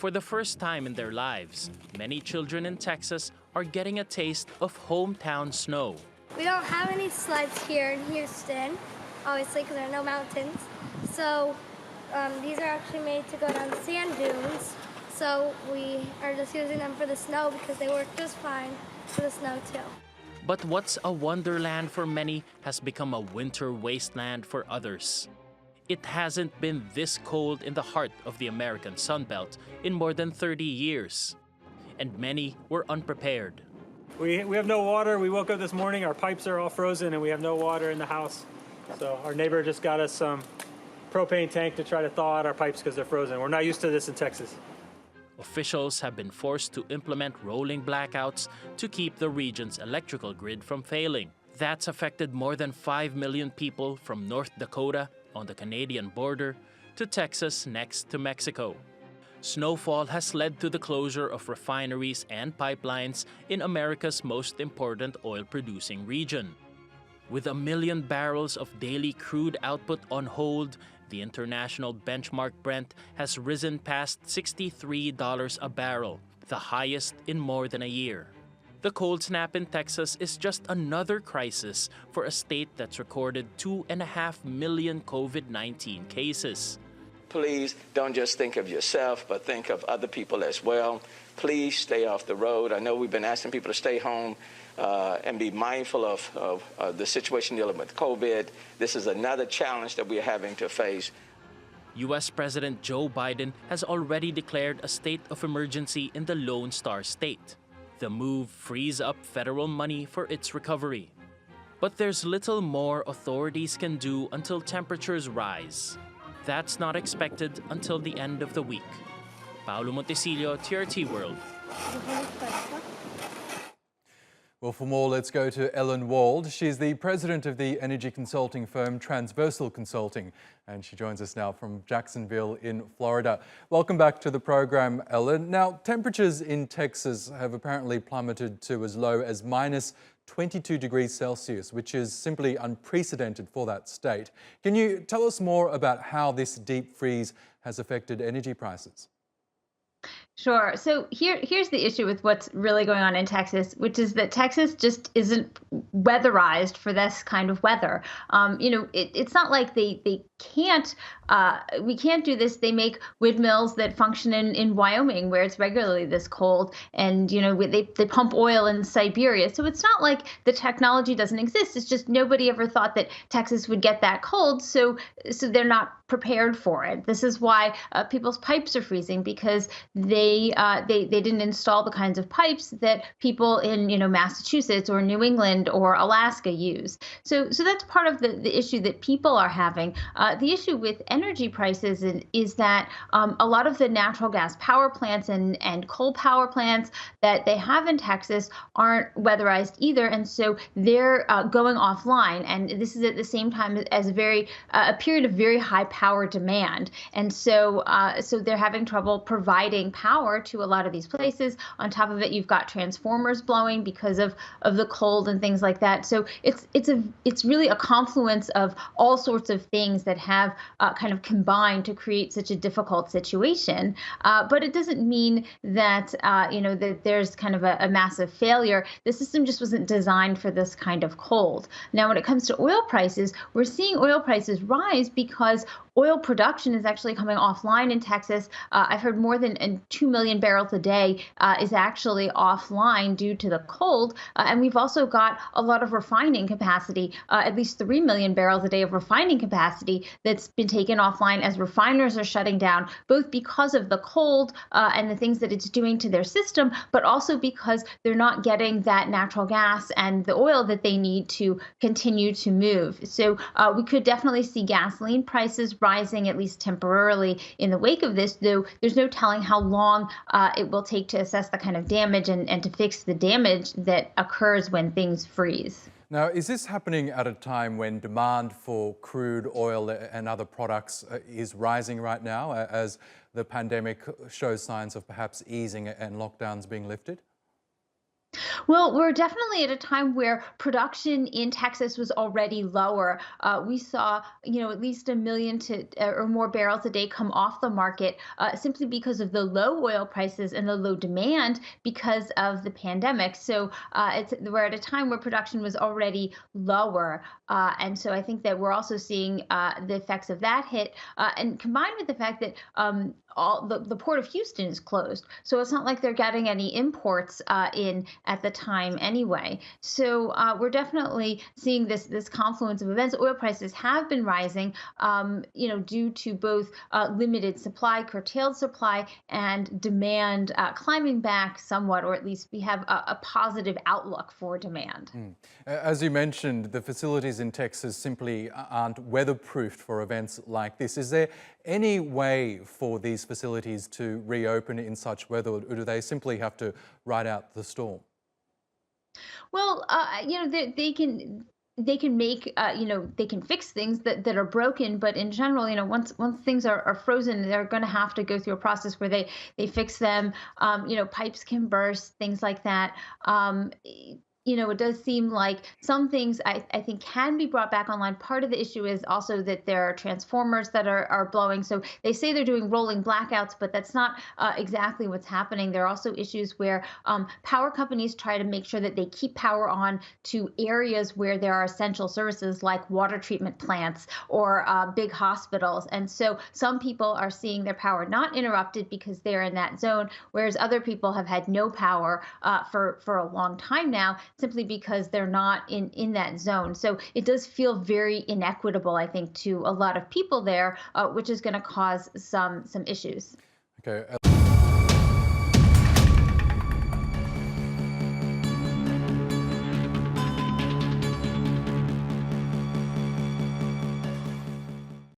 For the first time in their lives, many children in Texas are getting a taste of hometown snow. We don't have any sleds here in Houston, obviously, because there are no mountains. So these are actually made to go down sand dunes. So we are just using them for the snow because they work just fine for the snow too. But what's a wonderland for many has become a winter wasteland for others. It hasn't been this cold in the heart of the American Sunbelt in more than 30 years, and many were unprepared. We have no water. We woke up this morning, our pipes are all frozen, and we have no water in the house. So our neighbor just got us some propane tank to try to thaw out our pipes because they're frozen. We're not used to this in Texas. Officials have been forced to implement rolling blackouts to keep the region's electrical grid from failing. That's affected more than 5 million people from North Dakota on the Canadian border to Texas next to Mexico. Snowfall has led to the closure of refineries and pipelines in America's most important oil-producing region. With 1 million barrels of daily crude output on hold, the international benchmark Brent has risen past $63 a barrel, the highest in more than a year. The cold snap in Texas is just another crisis for a state that's recorded 2.5 million COVID-19 cases. Please don't just think of yourself, but think of other people as well. Please stay off the road. I know we've been asking people to stay home and be mindful of the situation dealing with COVID. This is another challenge that we're having to face. U.S. President Joe Biden has already declared a state of emergency in the Lone Star State. The move frees up federal money for its recovery. But there's little more authorities can do until temperatures rise. That's not expected until the end of the week. Paolo Montecillo, TRT World. Well, for more, let's go to Ellen Wald. She's the president of the energy consulting firm Transversal Consulting, and she joins us now from Jacksonville in Florida. Welcome back to the program, Ellen. Now, temperatures in Texas have apparently plummeted to as low as minus 22 degrees Celsius, which is simply unprecedented for that state. Can you tell us more about how this deep freeze has affected energy prices? Sure. So here's the issue with what's really going on in Texas, which is that Texas just isn't weatherized for this kind of weather. It's not like they can't, we can't do this. They make windmills that function in Wyoming where it's regularly this cold, and they pump oil in Siberia. So it's not like the technology doesn't exist. It's just nobody ever thought that Texas would get that cold, so they're not prepared for it. This is why people's pipes are freezing, because they didn't install the kinds of pipes that people in Massachusetts or New England or Alaska use. So that's part of the issue that people are having. The issue with energy prices is that a lot of the natural gas power plants and coal power plants that they have in Texas aren't weatherized either, and so they're going offline. And this is at the same time as a period of very high power demand, and so they're having trouble providing power to a lot of these places. On top of it, you've got transformers blowing because of the cold and things like that. So it's really a confluence of all sorts of things that have kind of combined to create such a difficult situation. But it doesn't mean that that there's kind of a massive failure. The system just wasn't designed for this kind of cold. Now, when it comes to oil prices, we're seeing oil prices rise because oil production is actually coming offline in Texas. I've heard more than 2 million barrels a day is actually offline due to the cold. And we've also got a lot of refining capacity, at least 3 million barrels a day of refining capacity that's been taken offline as refiners are shutting down, both because of the cold and the things that it's doing to their system, but also because they're not getting that natural gas and the oil that they need to continue to move. So we could definitely see gasoline prices rising, at least temporarily, in the wake of this, though there's no telling how long it will take to assess the kind of damage and to fix the damage that occurs when things freeze. Now, is this happening at a time when demand for crude oil and other products is rising right now, as the pandemic shows signs of perhaps easing and lockdowns being lifted? Well, we're definitely at a time where production in Texas was already lower. We saw, at least 1 million or more barrels a day come off the market simply because of the low oil prices and the low demand because of the pandemic. So we're at a time where production was already lower, and so I think that we're also seeing the effects of that hit, and combined with the fact that all the port of Houston is closed, so it's not like they're getting any imports in at the time anyway. So we're definitely seeing this confluence of events. Oil prices have been rising, due to both limited supply, curtailed supply, and demand climbing back somewhat, or at least we have a positive outlook for demand. As you mentioned, the facilities in Texas simply aren't weatherproofed for events like this. Is there any way for these facilities to reopen in such weather, or do they simply have to ride out the storm? Well, they can make they can fix things that are broken, but in general, once things are frozen, they're going to have to go through a process where they fix them. Pipes can burst, things like that. It does seem like some things I think can be brought back online. Part of the issue is also that there are transformers that are blowing. So they say they're doing rolling blackouts, but that's not exactly what's happening. There are also issues where power companies try to make sure that they keep power on to areas where there are essential services like water treatment plants or big hospitals. And so some people are seeing their power not interrupted because they're in that zone, whereas other people have had no power for a long time now, simply because they're not in that zone. So it does feel very inequitable, I think, to a lot of people there, which is going to cause some issues. Okay.